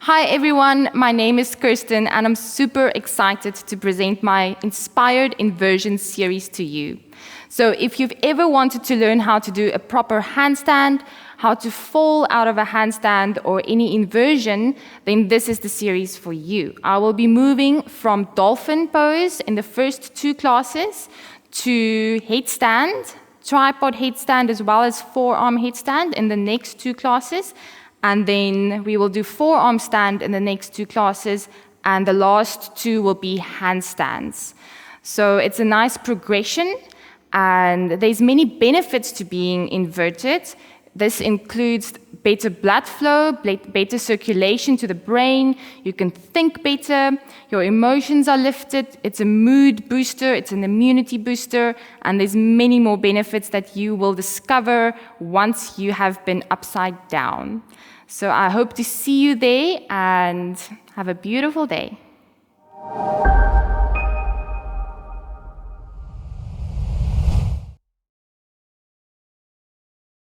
Hi everyone, my name is Kirsten and I'm super excited to present my Inspired Inversions series to you. So if you've ever wanted to learn how to do a proper handstand, how to fall out of a handstand or any inversion, then this is the series for you. I will be moving from dolphin pose in the first 2 classes to headstand, tripod headstand as well as forearm headstand in the next 2 classes. And then we will do forearm stand in the next 2 classes, and the last 2 will be handstands. So it's a nice progression, and there's many benefits to being inverted. This includes better blood flow, better circulation to the brain, you can think better, your emotions are lifted, it's a mood booster, it's an immunity booster, and there's many more benefits that you will discover once you have been upside down. So I hope to see you there and have a beautiful day.